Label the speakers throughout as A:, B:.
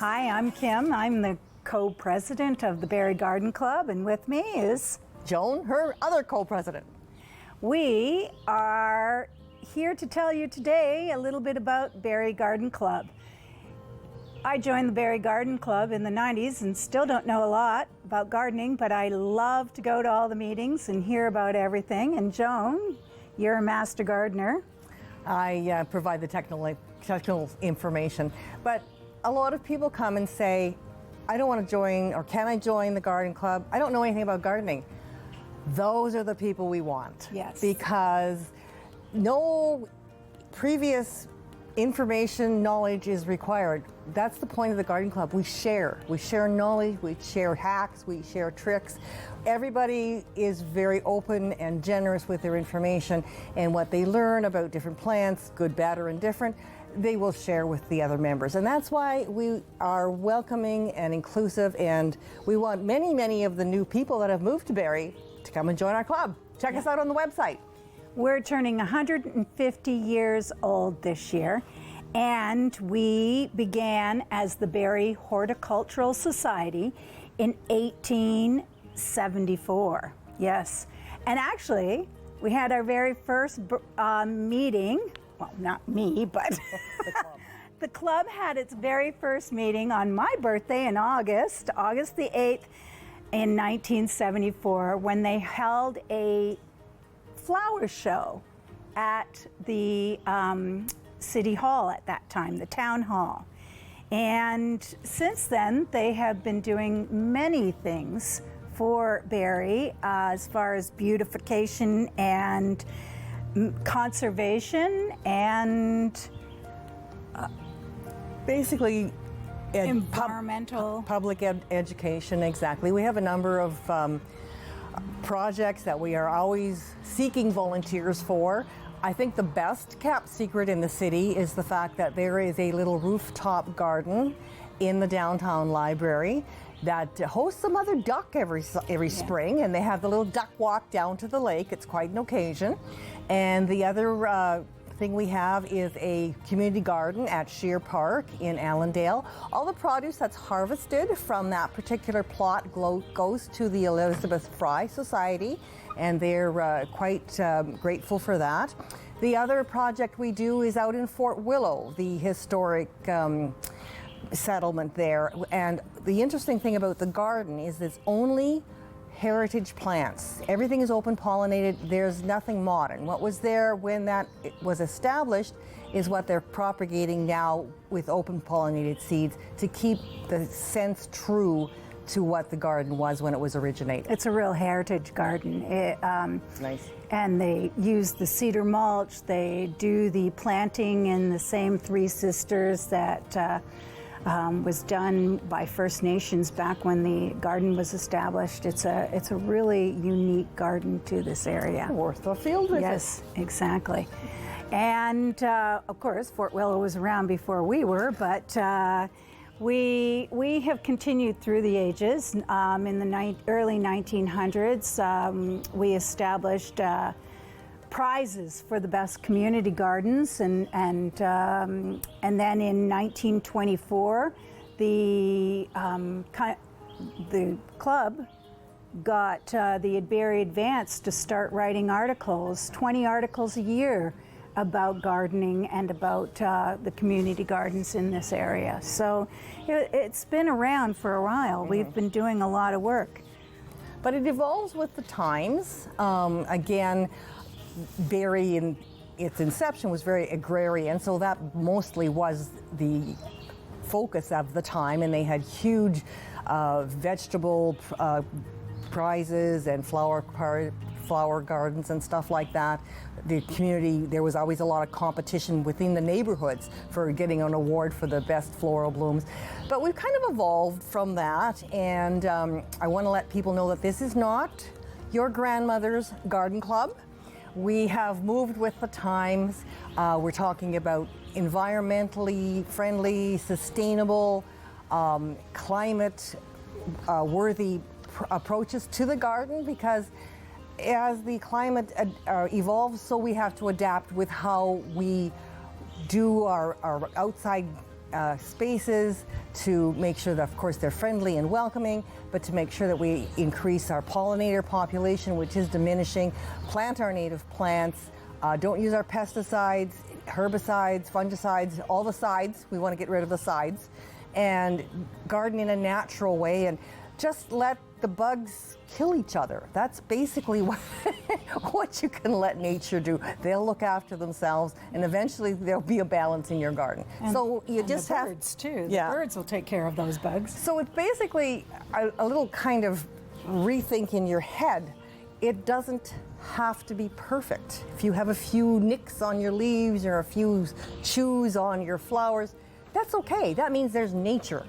A: Hi, I'm Kim. I'm the co-president of the Barrie Garden Club, and with me is
B: Joan, her other co-president.
A: We are here to tell you today a little bit about Barrie Garden Club. I joined the Barrie Garden Club in the 90s and still don't know a lot about gardening, but I love to go to all the meetings and hear about everything. And Joan, you're a master gardener.
B: I provide the technical information, but a lot of people come and say, I don't want to join, or can I join the garden club? I don't know anything about gardening. Those are the people we want.
A: Yes.
B: Because no previous information, knowledge is required. That's the point of the garden club. We share knowledge, we share hacks, we share tricks. Everybody is very open and generous with their information, and what they learn about different plants, good, bad, or indifferent, they will share with the other members. And that's why we are welcoming and inclusive, and we want many of the new people that have moved to Barrie to come and join our club. Check us out on the website.
A: We're turning 150 years old this year, and we began as the Barrie Horticultural Society in 1874. Yes, and actually we had our very first meeting, well, not me, but the club had its very first meeting on my birthday in August the 8th in 1974, when they held a flower show at the City Hall at that time, the Town Hall. And since then, they have been doing many things for Barrie as far as beautification and conservation and
B: basically
A: environmental
B: public education. Exactly. We have a number of projects that we are always seeking volunteers for. I think the best kept secret in the city is the fact that there is a little rooftop garden in the downtown library that hosts a mother duck every spring, and they have the little duck walk down to the lake. It's quite an occasion. And the other thing we have is a community garden at Sheer Park in Allendale. All the produce that's harvested from that particular plot goes to the Elizabeth Fry Society, and they're quite grateful for that. The other project we do is out in Fort Willow, the historic settlement there. And the interesting thing about the garden is it's only heritage plants. Everything is open pollinated. There's nothing modern. What was there when that was established is what they're propagating now with open pollinated seeds to keep the sense true to what the garden was when it was originated.
A: It's a real heritage garden.
B: Nice.
A: And they use the cedar mulch. They do the planting in the same Three Sisters that was done by First Nations back when the garden was established. It's a really unique garden to this area.
B: Worth a field visit.
A: Yes, exactly. And of course, Fort Willow was around before we were, but we have continued through the ages. In the early 1900s, we established prizes for the best community gardens, and then in 1924, the club got the Barrie Advance to start writing articles, 20 articles a year, about gardening and about the community gardens in this area. So it's been around for a while. We've been doing a lot of work.
B: But it evolves with the times. Again, Barrie in its inception was very agrarian, so that mostly was the focus of the time, and they had huge vegetable prizes and flower gardens and stuff like that. The community, there was always a lot of competition within the neighborhoods for getting an award for the best floral blooms. But we've kind of evolved from that, and I want to let people know that this is not your grandmother's garden club. We have moved with the times. We're talking about environmentally friendly, sustainable, climate worthy approaches to the garden, because as the climate evolves, so we have to adapt with how we do our outside spaces, to make sure that, of course, they're friendly and welcoming, but to make sure that we increase our pollinator population, which is diminishing, plant our native plants, don't use our pesticides, herbicides, fungicides, all the sides. We want to get rid of the sides, and garden in a natural way, and just let the bugs kill each other. That's basically what you can let nature do. They'll look after themselves, and eventually there'll be a balance in your garden. So you just
A: the
B: have
A: birds too.
B: Yeah.
A: The birds will take care of those bugs.
B: So it's basically a little kind of rethink in your head. It doesn't have to be perfect. If you have a few nicks on your leaves or a few chews on your flowers, that's okay. That means there's nature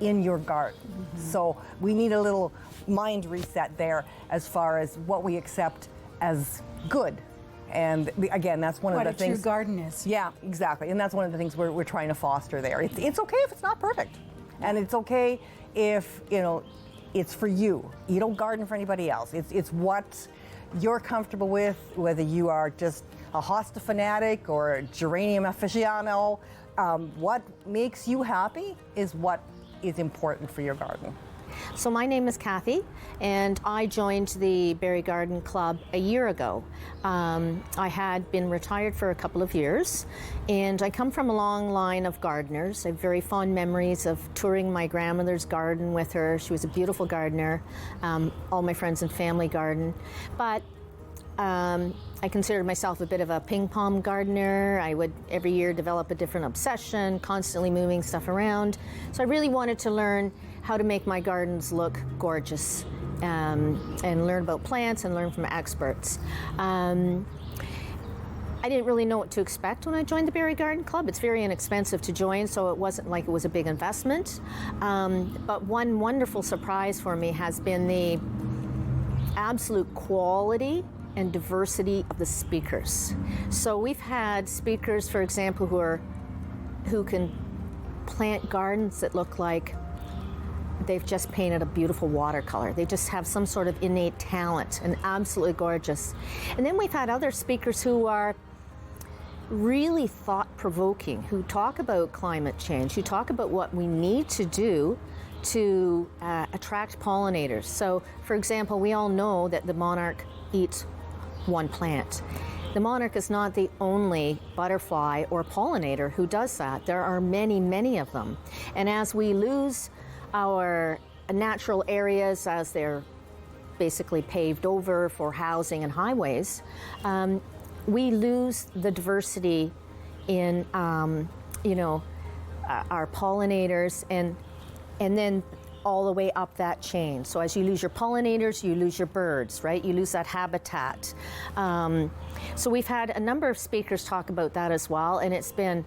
B: in your garden. So we need a little mind reset there as far as what we accept as good. And again, that's one of the things.
A: What a true garden is.
B: Yeah, exactly. And that's one of the things we're trying to foster there. It's okay if it's not perfect. And it's okay if, it's for you. You don't garden for anybody else. It's what you're comfortable with, whether you are just a hosta fanatic or a geranium aficionado. What makes you happy is what is important for your garden.
C: So my name is Kathy, and I joined the Barrie Garden Club a year ago. I had been retired for a couple of years, and I come from a long line of gardeners. I have very fond memories of touring my grandmother's garden with her. She was a beautiful gardener. All my friends and family garden. But I considered myself a bit of a ping pong gardener. I would every year develop a different obsession, constantly moving stuff around. So I really wanted to learn how to make my gardens look gorgeous, and learn about plants and learn from experts. I didn't really know what to expect when I joined the Barrie Garden Club. It's very inexpensive to join, so it wasn't like it was a big investment. But one wonderful surprise for me has been the absolute quality and diversity of the speakers. So we've had speakers, for example, who can plant gardens that look like they've just painted a beautiful watercolor. They just have some sort of innate talent and absolutely gorgeous. And then we've had other speakers who are really thought-provoking, who talk about climate change, who talk about what we need to do to attract pollinators. So, for example, we all know that the monarch eats one plant. The monarch is not the only butterfly or pollinator who does that. There are many, many of them. And as we lose our natural areas, as they're basically paved over for housing and highways, we lose the diversity in, our pollinators and then all the way up that chain. So as you lose your pollinators, you lose your birds, right? You lose that habitat. So we've had a number of speakers talk about that as well, and it's been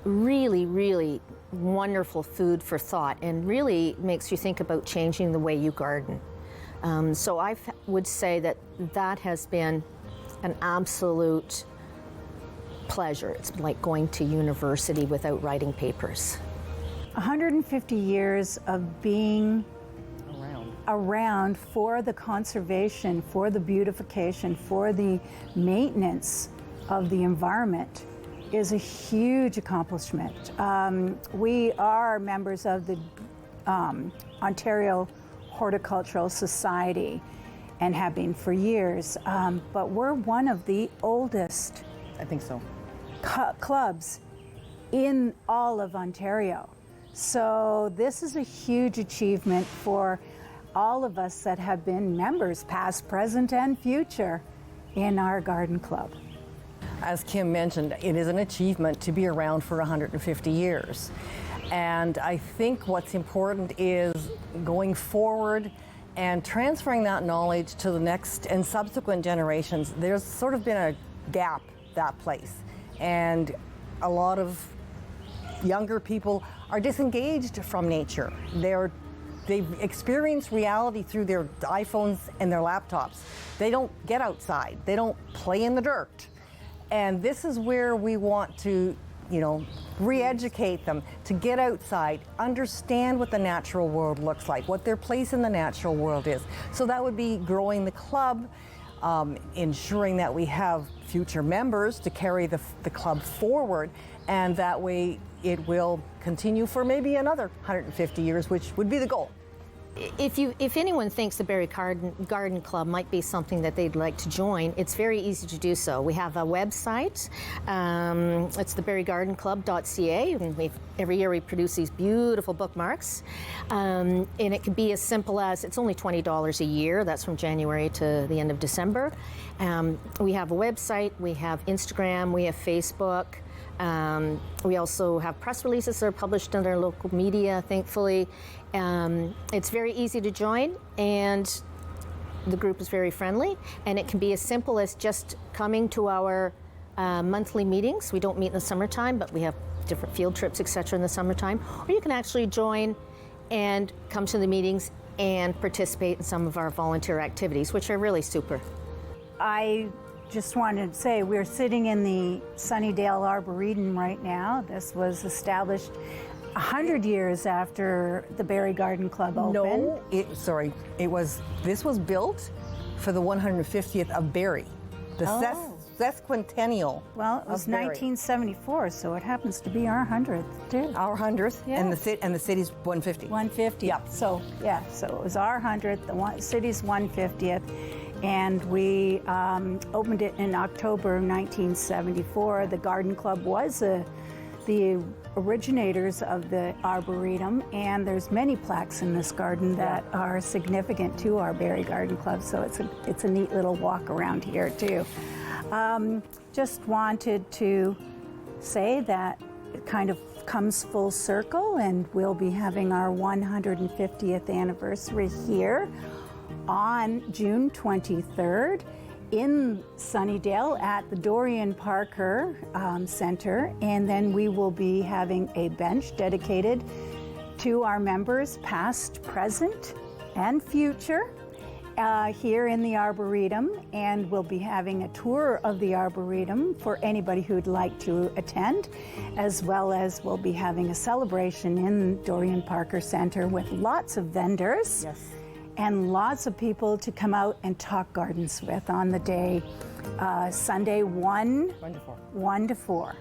C: really, really wonderful food for thought, and really makes you think about changing the way you garden. So I would say that has been an absolute pleasure. It's like going to university without writing papers.
A: 150 years of being around for the conservation, for the beautification, for the maintenance of the environment is a huge accomplishment. We are members of the Ontario Horticultural Society and have been for years, but we're one of the oldest,
B: I think so,
A: clubs in all of Ontario. So this is a huge achievement for all of us that have been members, past, present, and future, in our garden club.
B: As Kim mentioned, it is an achievement to be around for 150 years. And I think what's important is going forward and transferring that knowledge to the next and subsequent generations. There's sort of been a gap that place. And a lot of younger people are disengaged from nature. They've experienced reality through their iPhones and their laptops. They don't get outside. They don't play in the dirt. And this is where we want to, re-educate them to get outside, understand what the natural world looks like, what their place in the natural world is. So that would be growing the club, ensuring that we have future members to carry the club forward, and that way it will continue for maybe another 150 years, which would be the goal.
C: If anyone thinks the Barrie Garden Club might be something that they'd like to join, it's very easy to do so. We have a website. It's the barriegardenclub.ca, and every year we produce these beautiful bookmarks. And it can be as simple as, it's only $20 a year. That's from January to the end of December. We have a website, we have Instagram, we have Facebook. We also have press releases that are published in our local media, thankfully. It's very easy to join, and the group is very friendly, and it can be as simple as just coming to our monthly meetings. We don't meet in the summertime, but we have different field trips, etc. in the summertime. Or you can actually join and come to the meetings and participate in some of our volunteer activities, which are really super.
A: I just wanted to say we're sitting in the Sunnydale Arboretum right now. This was established 100 years after the Barrie Garden Club opened.
B: No, this was built for the 150th of Barrie, the sesquicentennial.
A: Well, it was
B: of Barrie.
A: 1974, so it happens to be our 100th too.
B: Our 100th,
A: Yeah.
B: and the city's 150.
A: 150.
B: Yeah.
A: So it was our 100th, the city's 150th. And we opened it in October 1974. The Garden Club was the originators of the Arboretum, and there's many plaques in this garden that are significant to our Barrie Garden Club, so it's a neat little walk around here too. Just wanted to say that it kind of comes full circle, and we'll be having our 150th anniversary here on June 23rd in Sunnydale at the Dorian Parker Center, and then we will be having a bench dedicated to our members, past, present, and future, here in the Arboretum, and we'll be having a tour of the Arboretum for anybody who'd like to attend, as well as we'll be having a celebration in Dorian Parker Center with lots of vendors.
B: Yes.
A: And lots of people to come out and talk gardens with on the day, Sunday 1 to 4.